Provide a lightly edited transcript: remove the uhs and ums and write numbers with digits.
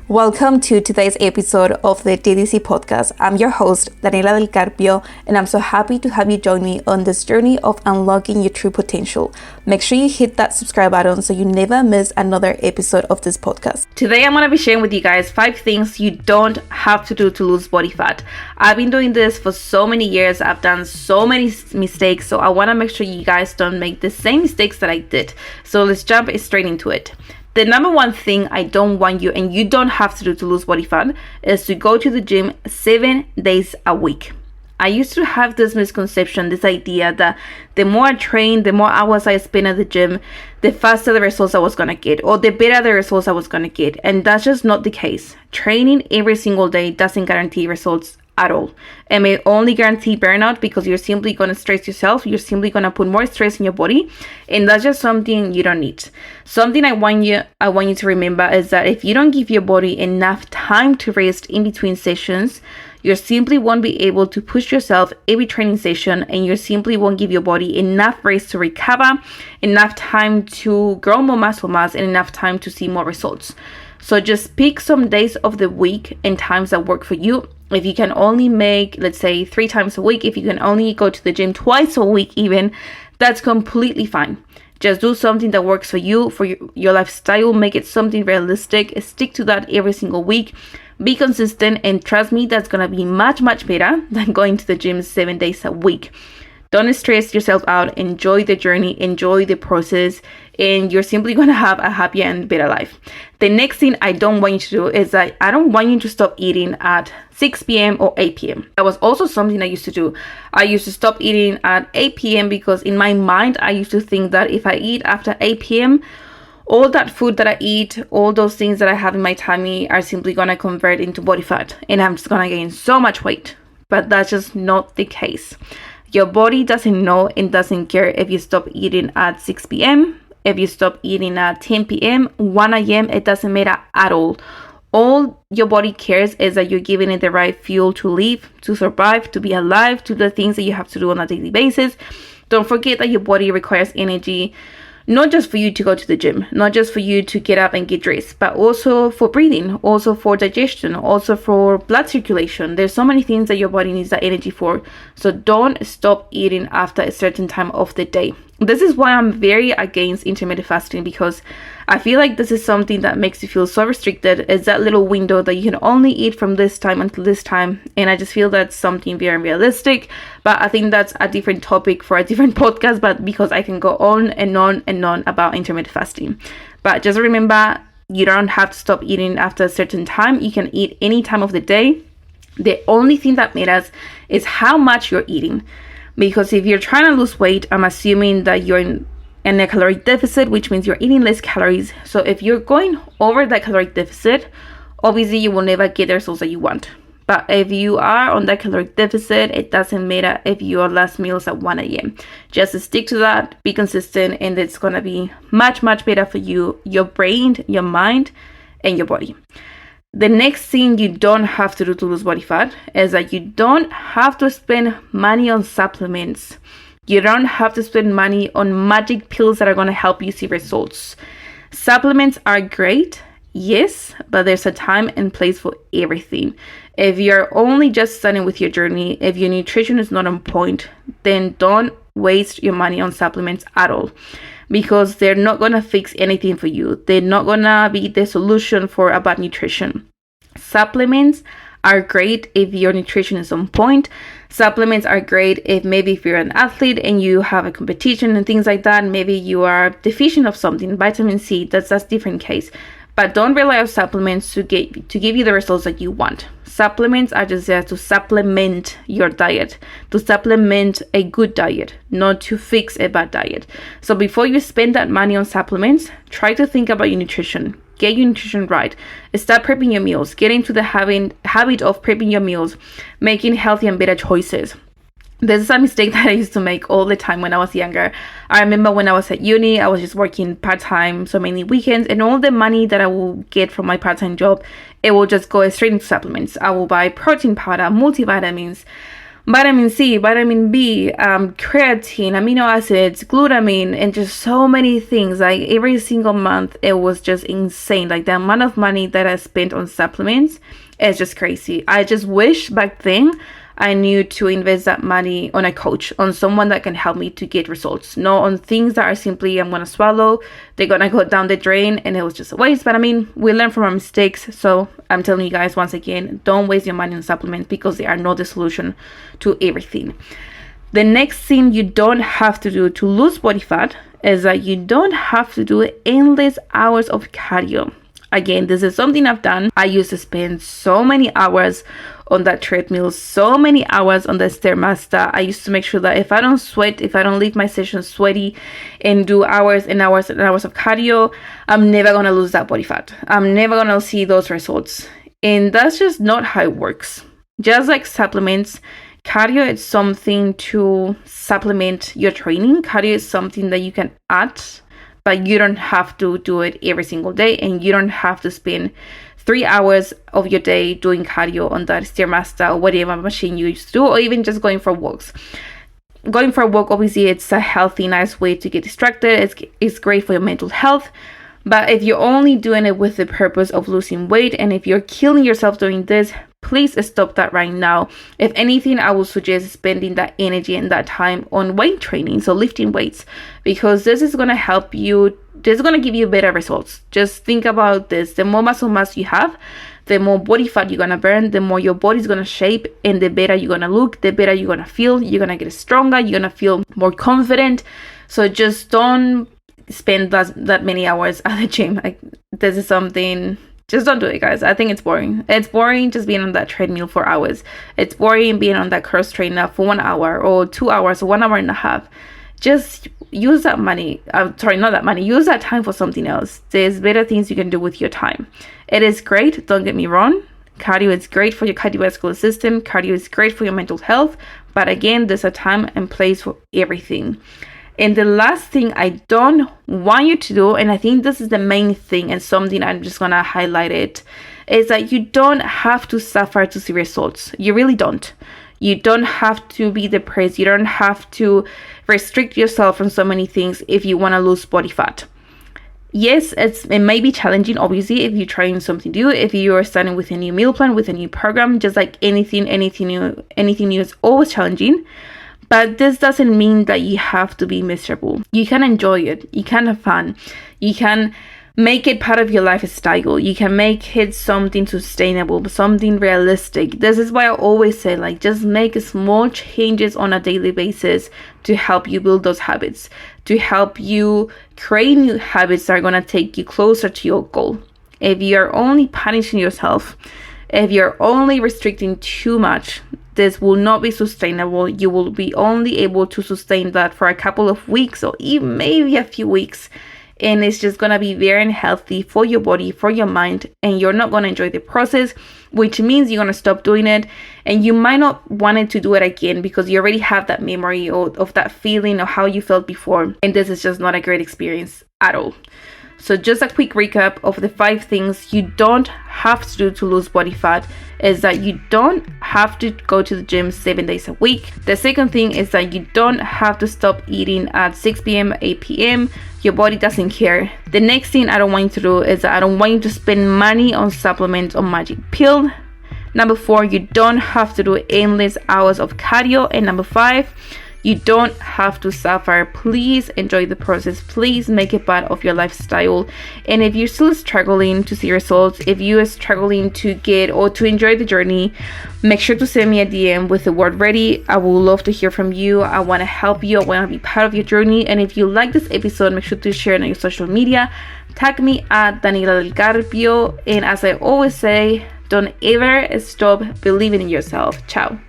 Welcome to today's episode of the DDC Podcast. I'm your host, Daniela Del Carpio, and I'm so happy to have you join me on this journey of unlocking your true potential. Make sure you hit that subscribe button so you never miss another episode of this podcast. Today, I'm going to be sharing with you guys 5 things you don't have to do to lose body fat. I've been doing this for so many years. I've done so many mistakes, so I want to make sure you guys don't make the same mistakes that I did. So let's jump straight into it. The number one thing I don't want you, and you don't have to do to lose body fat, is to go to the gym 7 days a week. I used to have this misconception, this idea that the more I train, the more hours I spend at the gym, the faster the results I was going to get, or the better the results I was going to get. And that's just not the case. Training every single day doesn't guarantee results at all. It may only guarantee burnout because you're simply going to stress yourself. You're simply going to put more stress in your body, and that's just something you don't need. Something I want you to remember is that if you don't give your body enough time to rest in between sessions, you simply won't be able to push yourself every training session, and you simply won't give your body enough rest to recover, enough time to grow more muscle mass, and enough time to see more results. So just pick some days of the week and times that work for you. If you can only make, let's say, 3 times a week, if you can only go to the gym twice a week even, that's completely fine. Just do something that works for you, for your lifestyle. Make it something realistic. Stick to that every single week. Be consistent, and trust me, that's going to be much, much better than going to the gym 7 days a week. Don't stress yourself out. Enjoy the journey. Enjoy the process. And you're simply going to have a happier and better life. The next thing I don't want you to do is that I don't want you to stop eating at 6 p.m. or 8 p.m. That was also something I used to do. I used to stop eating at 8 p.m. because in my mind, I used to think that if I eat after 8 p.m., all that food that I eat, all those things that I have in my tummy are simply going to convert into body fat. And I'm just going to gain so much weight. But that's just not the case. Your body doesn't know and doesn't care if you stop eating at 6 p.m., if you stop eating at 10 p.m., 1 a.m., it doesn't matter at all. All your body cares is that you're giving it the right fuel to live, to survive, to be alive, to the things that you have to do on a daily basis. Don't forget that your body requires energy, not just for you to go to the gym, not just for you to get up and get dressed, but also for breathing, also for digestion, also for blood circulation. There's so many things that your body needs that energy for. So don't stop eating after a certain time of the day. This is why I'm very against intermittent fasting, because I feel like this is something that makes you feel so restricted. It's that little window that you can only eat from this time until this time. And I just feel that's something very unrealistic. But I think that's a different topic for a different podcast, but because I can go on and on and on about intermittent fasting. But just remember, you don't have to stop eating after a certain time. You can eat any time of the day. The only thing that matters is how much you're eating. Because if you're trying to lose weight, I'm assuming that you're in a caloric deficit, which means you're eating less calories. So if you're going over that caloric deficit, obviously you will never get the results that you want. But if you are on that caloric deficit, it doesn't matter if your last meal is at 1 a.m. Just stick to that, be consistent, and it's going to be much, much better for you, your brain, your mind, and your body. The next thing you don't have to do to lose body fat is that you don't have to spend money on supplements. You don't have to spend money on magic pills that are going to help you see results. Supplements are great, yes, but there's a time and place for everything. If you're only just starting with your journey, if your nutrition is not on point, then don't waste your money on supplements at all. Because they're not going to fix anything for you. They're not going to be the solution for a bad nutrition. Supplements are great if your nutrition is on point. Supplements are great if you're an athlete and you have a competition and things like that. Maybe you are deficient of something, vitamin C, that's a different case. But don't rely on supplements to give you the results that you want. Supplements are just there to supplement your diet, to supplement a good diet, not to fix a bad diet. So before you spend that money on supplements, try to think about your nutrition. Get your nutrition right. Start prepping your meals. Get into the habit of prepping your meals, making healthy and better choices. This is a mistake that I used to make all the time when I was younger. I remember when I was at uni, I was just working part-time, so mainly weekends, and all the money that I will get from my part-time job, it will just go straight into supplements. I will buy protein powder, multivitamins, vitamin C, vitamin B, creatine, amino acids, glutamine, and just so many things. Like every single month, it was just insane. Like the amount of money that I spent on supplements is just crazy. I just wish back then I knew to invest that money on a coach, on someone that can help me to get results, not on things that are simply I'm going to swallow, they're going to go down the drain, and it was just a waste. But I mean, we learn from our mistakes. So I'm telling you guys once again, don't waste your money on supplements because they are not the solution to everything. The next thing you don't have to do to lose body fat is that you don't have to do endless hours of cardio. Again, this is something I've done. I used to spend so many hours on that treadmill, so many hours on the Stairmaster. I used to make sure that if I don't sweat, if I don't leave my session sweaty and do hours and hours and hours of cardio, I'm never going to lose that body fat. I'm never going to see those results. And that's just not how it works. Just like supplements, cardio is something to supplement your training. Cardio is something that you can add, but you don't have to do it every single day, and you don't have to spend 3 hours of your day doing cardio on that Stairmaster or whatever machine you used to do, or even just going for walks. Going for a walk, obviously, it's a healthy, nice way to get distracted. It's great for your mental health. But if you're only doing it with the purpose of losing weight, and if you're killing yourself doing this, please stop that right now. If anything, I would suggest spending that energy and that time on weight training, so lifting weights, because this is going to help you. This is going to give you better results. Just think about this. The more muscle mass you have, the more body fat you're going to burn, the more your body's going to shape, and the better you're going to look, the better you're going to feel. You're going to get stronger. You're going to feel more confident. So just don't spend that many hours at the gym. Like, this is something, just don't do it, guys. I think it's boring. It's boring just being on that treadmill for hours. It's boring being on that cross trainer for 1 hour or 2 hours or 1 hour and a half. Just use that money. Use that time for something else. There's better things you can do with your time. It is great, don't get me wrong. Cardio is great for your cardiovascular system. Cardio is great for your mental health. But again, there's a time and place for everything. And the last thing I don't want you to do, and I think this is the main thing and something I'm just going to highlight it, is that you don't have to suffer to see results. You really don't. You don't have to be depressed. You don't have to restrict yourself from so many things if you want to lose body fat. Yes, it may be challenging, obviously, if you're trying something new, if you are starting with a new meal plan, with a new program, just like anything new is always challenging. But this doesn't mean that you have to be miserable. You can enjoy it. You can have fun. You can make it part of your lifestyle. You can make it something sustainable, something realistic. This is why I always say, like, just make small changes on a daily basis to help you build those habits, to help you create new habits that are going to take you closer to your goal. If you're only punishing yourself, if you're only restricting too much, this will not be sustainable. You will be only able to sustain that for a couple of weeks or even maybe a few weeks. And it's just going to be very unhealthy for your body, for your mind, and you're not going to enjoy the process, which means you're going to stop doing it, and you might not want to do it again because you already have that memory of that feeling of how you felt before, and this is just not a great experience at all. So just a quick recap of the 5 things you don't have to do to lose body fat is that you don't have to go to the gym 7 days a week. The second thing is that you don't have to stop eating at 6 p.m., 8 p.m. Your body doesn't care. The next thing I don't want you to do is that I don't want you to spend money on supplements or magic pill. Number 4, you don't have to do endless hours of cardio. And number 5, you don't have to suffer. Please enjoy the process. Please make it part of your lifestyle. And if you're still struggling to see results, if you are struggling to get or to enjoy the journey, make sure to send me a DM with the word ready. I would love to hear from you. I want to help you. I want to be part of your journey. And if you like this episode, make sure to share it on your social media. Tag me at Daniela Del Carpio. And as I always say, don't ever stop believing in yourself. Ciao.